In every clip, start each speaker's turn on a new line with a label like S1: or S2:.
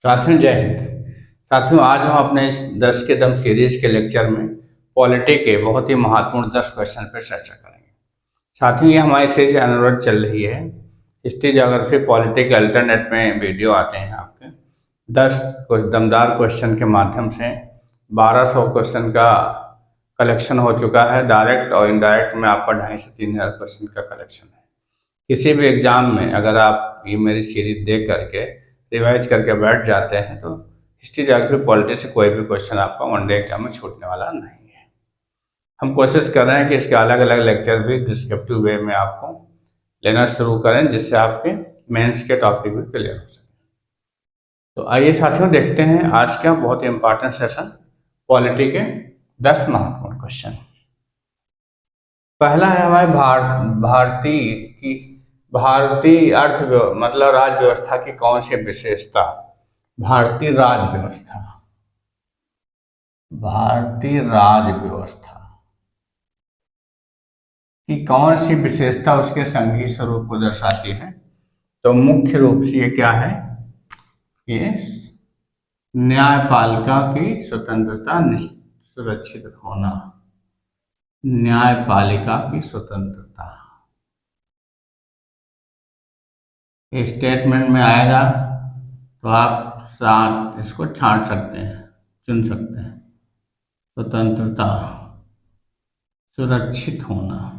S1: साथियों जय हिंद। साथियों आज हम अपने इस 10 के दम सीरीज के लेक्चर में पॉलिटी के बहुत ही महत्वपूर्ण 10 क्वेश्चन पर चर्चा करेंगे। साथियों ये हमारी सीरीज अनुरोध चल रही है। हिस्ट्री ज्योग्राफी पॉलिटी के अल्टरनेट में वीडियो आते हैं आपके 10 कुछ दमदार क्वेश्चन के माध्यम से 1200 क्वेश्चन का कलेक्शन हो चुका है। डायरेक्ट और इनडायरेक्ट में आपका 2500 से 3000 क्वेश्चन का कलेक्शन है। किसी भी एग्जाम में अगर आप ये मेरी सीरीज देख करके रिवाइज करके बैठ जाते हैं तो हिस्ट्री ज्योग्राफी पॉलिटी से कोई भी क्वेश्चन आपका वनडे एग्जाम में छूटने वाला नहीं है। हम कोशिश कर रहे हैं कि इसके अलग अलग लेक्चर भी डिस्क्रिप्टिव वे में आपको लेना शुरू करें, जिससे आपके मेंस के टॉपिक भी क्लियर हो सके। तो आइए साथियों देखते हैं आज का बहुत ही इंपॉर्टेंट सेशन पॉलिटी के 10 महत्वपूर्ण क्वेश्चन। पहला है हमारे भारतीय मतलब राज्य व्यवस्था की कौन सी विशेषता, भारतीय राज्य व्यवस्था की कौन सी विशेषता उसके संघीय स्वरूप को दर्शाती है। तो मुख्य रूप से ये क्या है, ये न्यायपालिका की स्वतंत्रता सुरक्षित होना, न्यायपालिका की स्वतंत्रता। स्टेटमेंट में आएगा तो आप साथ इसको छांट सकते हैं, चुन सकते हैं। स्वतंत्रता सुरक्षित होना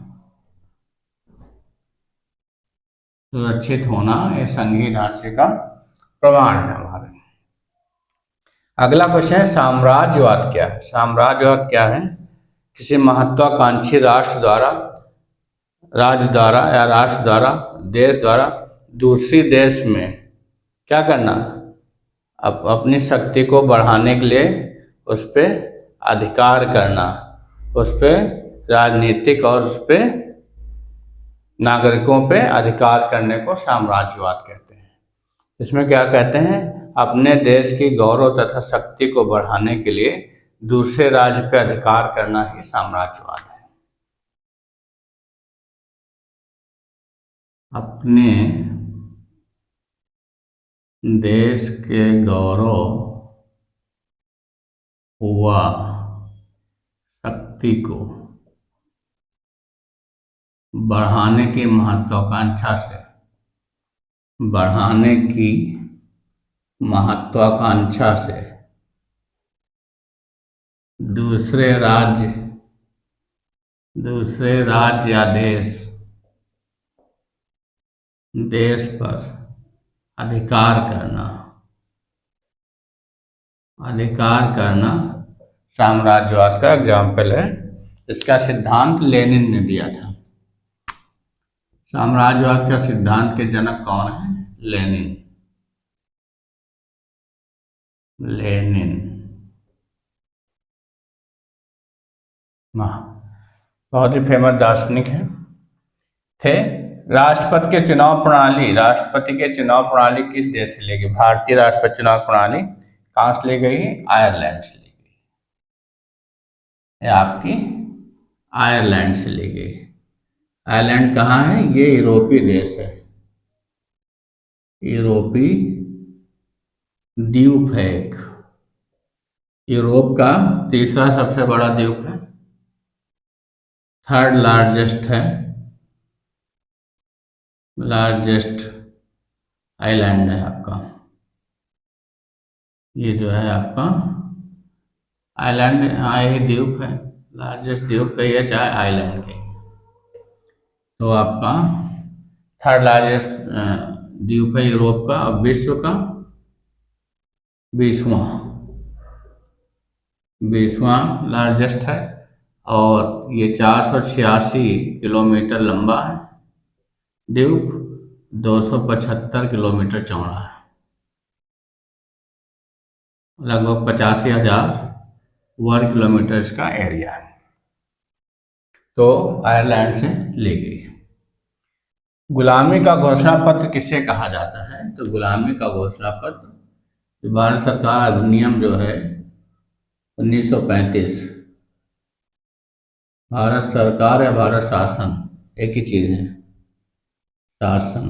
S1: ये संघीय ढांचे का प्रमाण है हमारे। अगला क्वेश्चन है साम्राज्यवाद क्या है। साम्राज्यवाद क्या है, किसी महत्वाकांक्षी राष्ट्र द्वारा, राज्य द्वारा या राष्ट्र द्वारा, देश द्वारा दूसरी देश में क्या करना, अपनी शक्ति को बढ़ाने के लिए उस पर अधिकार करना, उस पर राजनीतिक और उस पर नागरिकों पे अधिकार करने को साम्राज्यवाद कहते हैं। इसमें क्या कहते हैं, अपने देश की गौरव तथा शक्ति को बढ़ाने के लिए दूसरे राज्य पे अधिकार करना ही साम्राज्यवाद है। अपने देश के गौरव हुआ शक्ति को बढ़ाने की महत्वाकांक्षा से दूसरे राज्य या देश पर अधिकार करना साम्राज्यवाद का एग्जाम्पल है। इसका सिद्धांत लेनिन ने दिया था। साम्राज्यवाद का सिद्धांत के जनक कौन है, लेनिन। बहुत ही फेमस दार्शनिक थे। राष्ट्रपति के चुनाव प्रणाली किस देश से ली गई। भारतीय राष्ट्रपति चुनाव प्रणाली कहाँ से ली गई, आयरलैंड से ली गई। आपकी आयरलैंड से ली गई। आयरलैंड कहाँ है, ये यूरोपीय देश है, यूरोपीय द्वीप है एक, यूरोप का तीसरा सबसे बड़ा द्वीप है, थर्ड लार्जेस्ट आइलैंड है आपका। ये जो है आपका आइलैंड, ये द्वीप है, लार्जेस्ट द्वीप है ये, चाहे आइलैंड के। तो आपका थर्ड लार्जेस्ट द्वीप है यूरोप का, और विश्व का 20वां लार्जेस्ट है, और ये 486 किलोमीटर लंबा है द्वीप, 275 किलोमीटर चौड़ा है, लगभग 85,000 वर्ग किलोमीटर इसका एरिया है। तो आयरलैंड से ली गई। गुलामी का घोषणा पत्र किसे कहा जाता है। तो गुलामी का घोषणा पत्र भारत सरकार अधिनियम जो है 1935, भारत सरकार या भारत शासन एक ही चीज है, शासन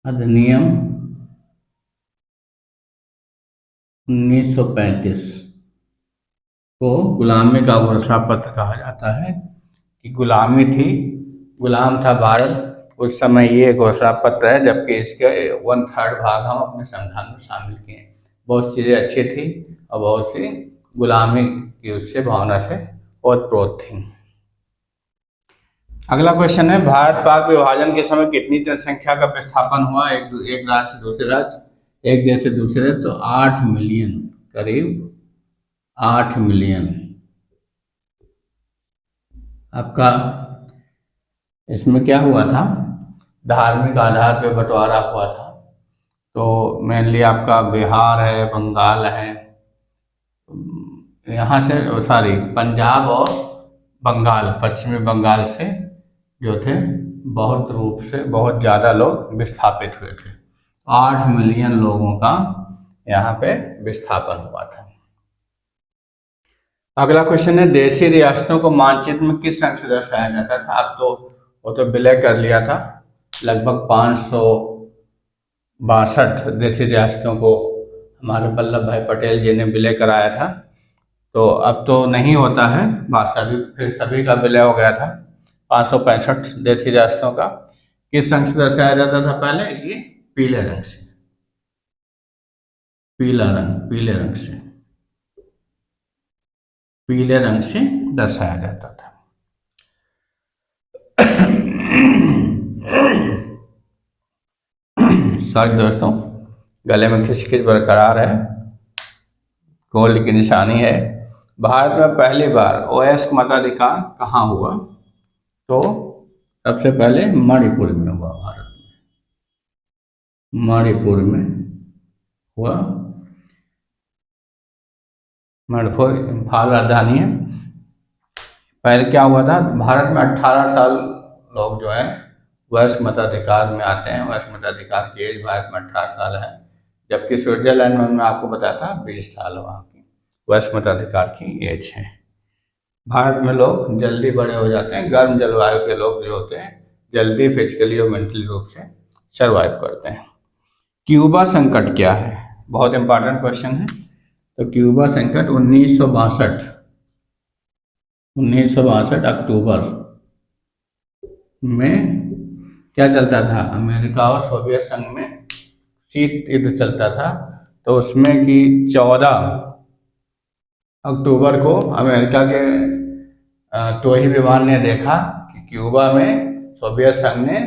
S1: अधिनियम 1935 को गुलामी का घोषणा पत्र कहा जाता है कि गुलामी थी, गुलाम था भारत उस समय, ये घोषणा पत्र है। जबकि इसके 1/3 भाग हम अपने संविधान में शामिल किए हैं। बहुत चीज़ें अच्छी थी और बहुत सी गुलामी की उससे भावना से ओतप्रोत थी। अगला क्वेश्चन है, भारत पाक विभाजन के समय कितनी जनसंख्या का विस्थापन हुआ एक राज्य से दूसरे राज्य, एक देश से दूसरे? तो 8 मिलियन, करीब 8 मिलियन। आपका इसमें क्या हुआ था, धार्मिक आधार पे बंटवारा हुआ था। तो मेनली आपका बिहार है, बंगाल है, यहाँ से सॉरी पंजाब और बंगाल, पश्चिमी बंगाल से जो थे बहुत रूप से बहुत ज़्यादा लोग विस्थापित हुए थे। 8 मिलियन लोगों का यहाँ पे विस्थापन हुआ था। अगला क्वेश्चन है, देशी रियासतों को मानचित्र में किस रंग से दर्शाया जाता था? आप तो वो तो विलय कर लिया था। लगभग 562 देशी रियासतों को हमारे वल्लभ भाई पटेल जी ने विलय कराया था। तो अब तो नहीं होता है, फिर सभी का विलय हो गया था। 565 देशी रियासतों का किस रंग से दर्शाया जाता था पहले? ये पीले रंग से, पीला रंग, पीले रंग से, पीले रंग से दर्शाया जाता था। सॉरी दोस्तों, गले में खिचखिच बरकरार है, कोल्ड की निशानी है। भारत में पहली बार वयस्क मताधिकार कहाँ हुआ? तो सबसे पहले मणिपुर में हुआ, भारत में मणिपुर में हुआ। मणिपुर इम्फाल राजधानी है। पहले क्या हुआ था, भारत में 18 साल लोग जो है वयस्क मताधिकार में आते हैं। वयस्क मताधिकार की एज भारत में 18 साल है, जबकि स्विट्जरलैंड में मैं आपको बताया था 20 साल वहाँ की वयस्क मताधिकार की एज है। भारत में लोग जल्दी बड़े हो जाते हैं, गर्म जलवायु के लोग जो होते हैं जल्दी फिजिकली और मेंटली रूप से सर्वाइव करते हैं। क्यूबा संकट क्या है? बहुत इंपॉर्टेंट क्वेश्चन है। तो क्यूबा संकट 1962 अक्टूबर में क्या चलता था? अमेरिका और सोवियत संघ में शीत युद्ध चलता था। तो उसमें कि 14 अक्टूबर को अमेरिका के टोही विमान ने देखा कि क्यूबा में सोवियत संघ ने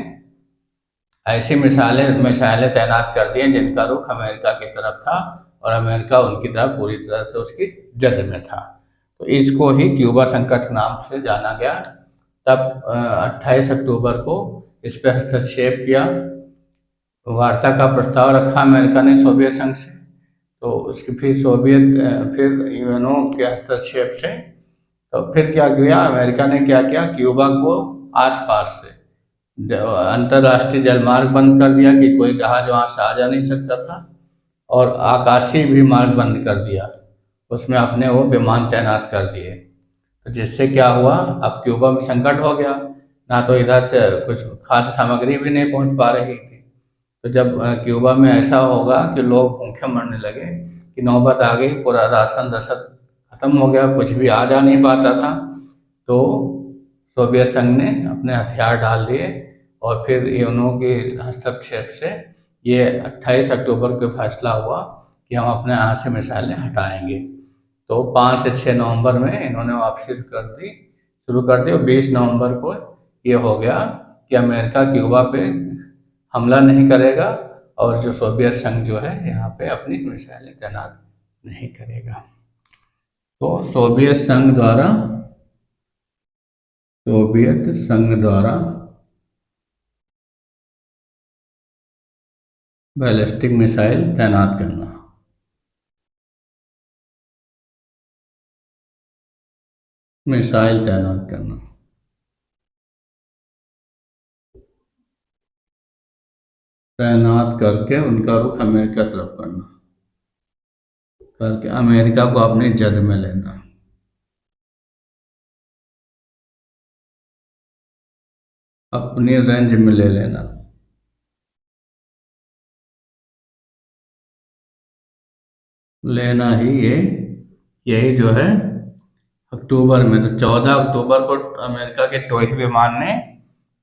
S1: ऐसी मिसाइलें तैनात कर दी हैं जिनका रुख अमेरिका की तरफ था और अमेरिका उनकी तरफ पूरी तरह से उसकी जद में था। तो इसको ही क्यूबा संकट नाम से जाना गया। तब 28 अक्टूबर को इस पर हस्तक्षेप किया, वार्ता का प्रस्ताव रखा अमेरिका ने सोवियत संघ से। तो उसकी फिर यूएनओ के हस्तक्षेप से तो फिर क्या किया अमेरिका ने, क्या किया, क्यूबा को आसपास से अंतर्राष्ट्रीय जलमार्ग बंद कर दिया कि कोई जहाज वहाँ से आ जा नहीं सकता था, और आकाशीय भी मार्ग बंद कर दिया, उसमें अपने वो विमान तैनात कर दिए। तो जिससे क्या हुआ, अब क्यूबा में संकट हो गया, ना तो इधर से कुछ खाद्य सामग्री भी नहीं पहुंच पा रही थी। तो जब क्यूबा में ऐसा होगा कि लोग भूखे मरने लगे कि नौबत आ गई, पूरा राशन रसद खत्म हो गया, कुछ भी आ जा नहीं पाता था, तो सोवियत संघ ने अपने हथियार डाल दिए और फिर यूएनओ के हस्तक्षेप से ये 28 अक्टूबर को फैसला हुआ कि हम अपने यहाँ से मिसाइलें हटाएंगे। तो 5 से 6 नवंबर में इन्होंने वापसी शुरू कर दी और 20 नवंबर को ये हो गया कि अमेरिका क्यूबा पे हमला नहीं करेगा और जो सोवियत संघ जो है यहाँ पे अपनी मिसाइलें तैनात नहीं करेगा। तो सोवियत संघ द्वारा बैलिस्टिक मिसाइल तैनात करना, मिसाइल तैनात करना, तैनात करके उनका रुख अमेरिका तरफ करना, करके अमेरिका को अपनी जद में लेना, अपनी रेंज में ले लेना। लेना ही यही जो है अक्टूबर में, तो 14 अक्टूबर को अमेरिका के टोही विमान ने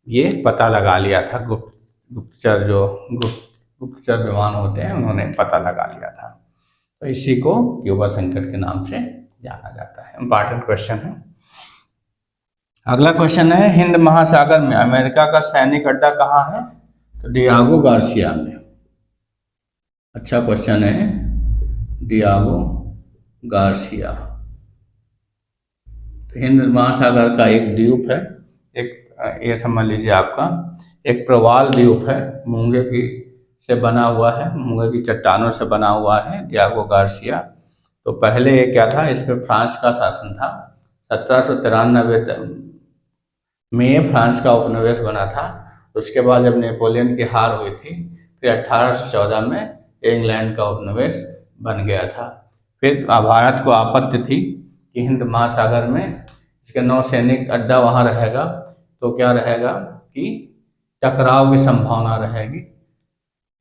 S1: ये पता लगा लिया था। गुप्तचर विमान होते हैं, उन्होंने पता लगा लिया था। तो इसी को क्यूबा संकट के नाम से जाना जाता है। इंपॉर्टेंट क्वेश्चन है। अगला क्वेश्चन है, हिंद महासागर में अमेरिका का सैनिक अड्डा कहाँ है? तो डियागो गार्सिया में। अच्छा क्वेश्चन है, डियागो गार्सिया। तो हिंद महासागर का एक द्वीप है, एक ये समझ लीजिए आपका एक प्रवाल द्वीप है, मूंगे की से बना हुआ है, मूंगे की चट्टानों से बना हुआ है डियागो गार्सिया। तो पहले ये क्या था, इस पे फ्रांस का शासन था। 1793 में फ्रांस का उपनिवेश बना था। उसके बाद जब नेपोलियन की हार हुई थी, फिर 1814 में इंग्लैंड का उपनिवेश बन गया था। फिर भारत को आपत्ति थी कि हिंद महासागर में इसके नौसैनिक अड्डा वहाँ रहेगा तो क्या रहेगा कि टकराव की संभावना रहेगी।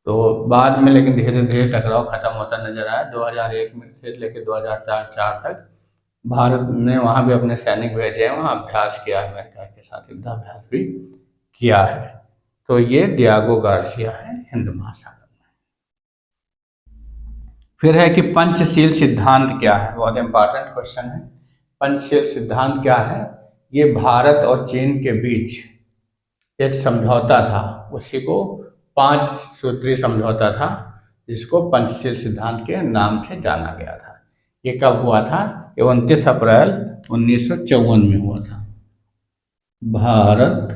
S1: तो बाद में लेकिन धीरे धीरे टकराव खत्म होता नजर आया। 2001 में से लेकर 2004 तक भारत ने वहाँ भी अपने सैनिक भेजे हैं, वहाँ अभ्यास किया है, अमेरिका के साथ युद्धाभ्यास भी किया है। तो ये डियागो गार्सिया है हिंद महासागर में। फिर है कि पंचशील सिद्धांत क्या है? बहुत इंपॉर्टेंट क्वेश्चन है। पंचशील सिद्धांत क्या है? ये भारत और चीन के बीच एक समझौता था, उसी को 5 सूत्री समझौता था, जिसको पंचशील सिद्धांत के नाम से जाना गया था। ये कब हुआ था? ये 29 अप्रैल 1954 में हुआ था। भारत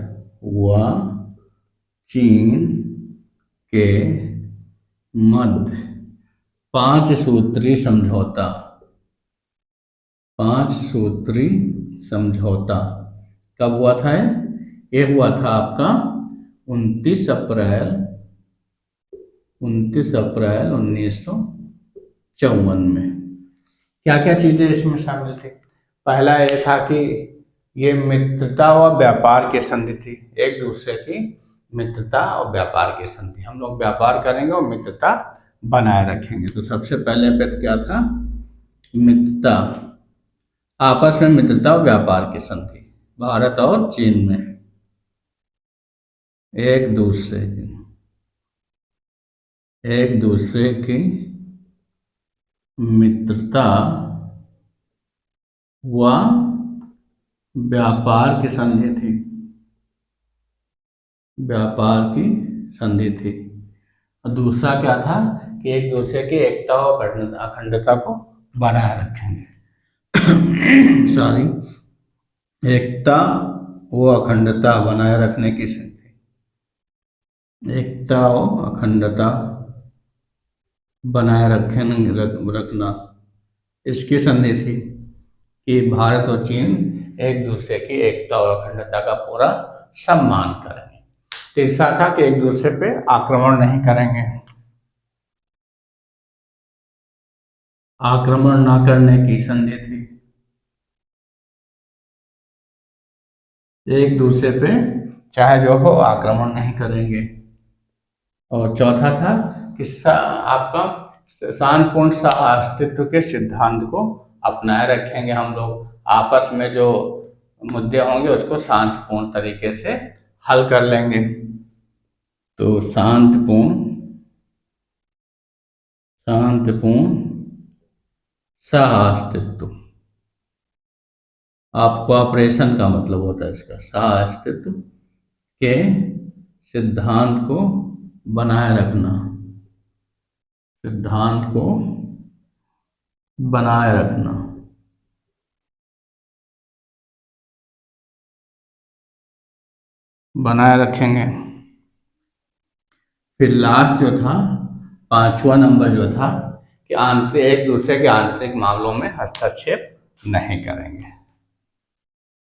S1: व चीन के मध्य 5 सूत्री समझौता, 5 सूत्री समझौता कब हुआ था? ये हुआ था आपका 29 अप्रैल 1954 में। क्या क्या चीजें इसमें शामिल थी? पहला ये था कि ये मित्रता व व्यापार की संधि थी, एक दूसरे की मित्रता और व्यापार की संधि। हम लोग व्यापार करेंगे और मित्रता बनाए रखेंगे। तो सबसे पहले पे क्या था? मित्रता, आपस में मित्रता और व्यापार की संधि भारत और चीन में, एक दूसरे की मित्रता व व्यापार की संधि थी, और दूसरा क्या था कि एक दूसरे की एकता और अखंडता को बनाए रखेंगे। एकता व अखंडता बनाए रखने की संधि, एकता और अखंडता बनाए रखना इसकी संधि थी कि भारत और चीन एक दूसरे की एकता और अखंडता का पूरा सम्मान करेंगे। तीसरा था कि एक दूसरे पे आक्रमण नहीं करेंगे, आक्रमण न करने की संधि थी, एक दूसरे पे चाहे जो हो आक्रमण नहीं करेंगे। और चौथा था कि आपका शांतिपूर्ण सह-अस्तित्व के सिद्धांत को अपनाए रखेंगे। हम लोग आपस में जो मुद्दे होंगे उसको शांतिपूर्ण तरीके से हल कर लेंगे। तो शांतिपूर्ण सह-अस्तित्व, आप कोऑपरेशन का मतलब होता है इसका, सह-अस्तित्व के सिद्धांत को बनाए रखना, बनाए रखेंगे। फिर लास्ट जो था, 5वां नंबर जो था कि एक दूसरे के आंतरिक मामलों में हस्तक्षेप नहीं करेंगे,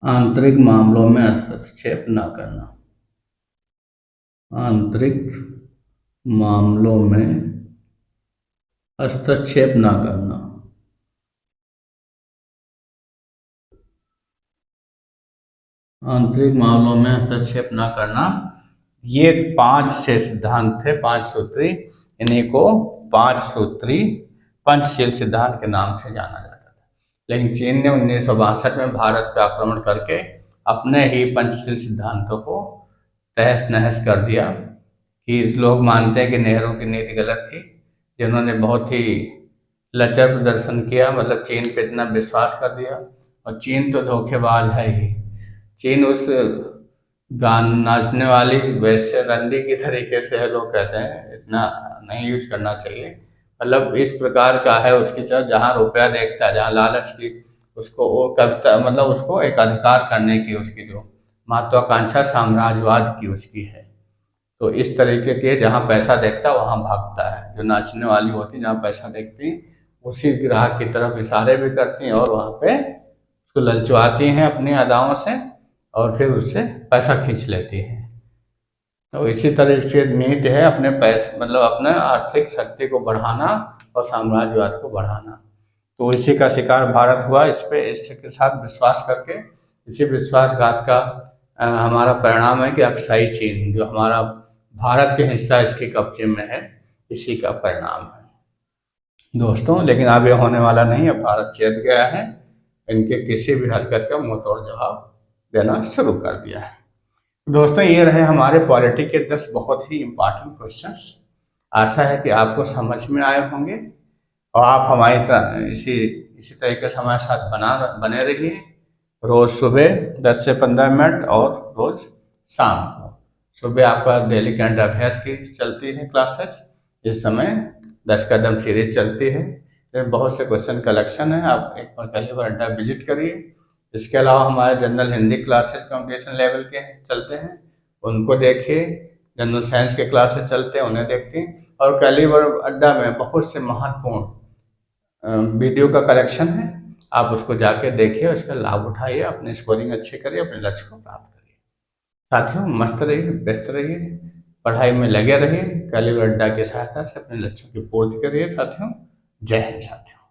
S1: आंतरिक मामलों में हस्तक्षेप न करना, आंतरिक मामलों में हस्तक्षेप न करना। आंतरिक मामलों में हस्तक्षेप न करना, ये 5 6 सिद्धांत थे, 5 सूत्री। इन्हीं को 5 सूत्री पंचशील सिद्धांत के नाम से जाना जाता था। लेकिन चीन ने 1962 में भारत पर आक्रमण करके अपने ही पंचशील सिद्धांतों को तहस नहस कर दिया। कि लोग मानते हैं कि नेहरू की नीति गलत थी, जिन्होंने बहुत ही लचर प्रदर्शन किया, मतलब चीन पे इतना विश्वास कर दिया। और चीन तो धोखेबाज है ही। चीन उस गान नाचने वाली वैश्य रंडी की तरीके से है, लोग कहते हैं, इतना नहीं यूज करना चाहिए। मतलब इस प्रकार का है उसकी तरफ, जहाँ रुपया देखता है, जहाँ लालच की उसको वो करता, मतलब उसको एक अधिकार करने की उसकी जो महत्वाकांक्षा साम्राज्यवाद की उसकी है। तो इस तरीके के जहाँ पैसा देखता है वहाँ भागता है। जो नाचने वाली होती है जहाँ पैसा देखती उसी ग्राहक की तरफ इशारे भी करती हैं और वहाँ पे उसको ललचवाती हैं अपनी अदाओं से और फिर उससे पैसा खींच लेती हैं। तो इसी तरह से नीति है अपने पैसे, मतलब अपने आर्थिक शक्ति को बढ़ाना और साम्राज्यवाद को बढ़ाना। तो इसी का शिकार भारत हुआ, इसके साथ विश्वास करके। इसी विश्वासघात का हमारा परिणाम है कि अक्साई चीन जो हमारा भारत के हिस्सा इसके कब्जे में है, इसी का परिणाम है दोस्तों। लेकिन अब ये होने वाला नहीं है, भारत चेत गया है, इनके किसी भी हरकत का मुंह तोड़ जवाब देना शुरू कर दिया है। दोस्तों ये रहे हमारे पॉलिटी के 10 बहुत ही इम्पोर्टेंट क्वेश्चंस। आशा है कि आपको समझ में आए होंगे और आप हमारी तरह इसी तरीके से हमारे साथ बने रहिए। रोज़ सुबह 10 से 15 मिनट और रोज़ शाम को। सुबह आपका डेली करंट अफेयर्स की चलती है क्लासेस, इस समय 10 कदम सीरीज चलती है। इसमें बहुत से क्वेश्चन कलेक्शन है, आप एक बार पहली बार अड्डा विजिट करिए। इसके अलावा हमारे general Hindi classes competition level के चलते हैं, उनको देखिए। जनरल साइंस के क्लासेस चलते हैं, उन्हें देखिए। और कैलिबर अड्डा में बहुत से महत्वपूर्ण वीडियो का कलेक्शन है, आप उसको जाके देखिए, उसका लाभ उठाइए, अपनी स्कोरिंग अच्छी करिए, अपने लक्ष्य को प्राप्त करिए। साथियों मस्त रहिए, व्यस्त रहिए, पढ़ाई में लगे रहिए, कैलिबर अड्डा की सहायता से अपने लक्ष्यों की पूर्ति करिए साथियों। जय हिंद साथियों।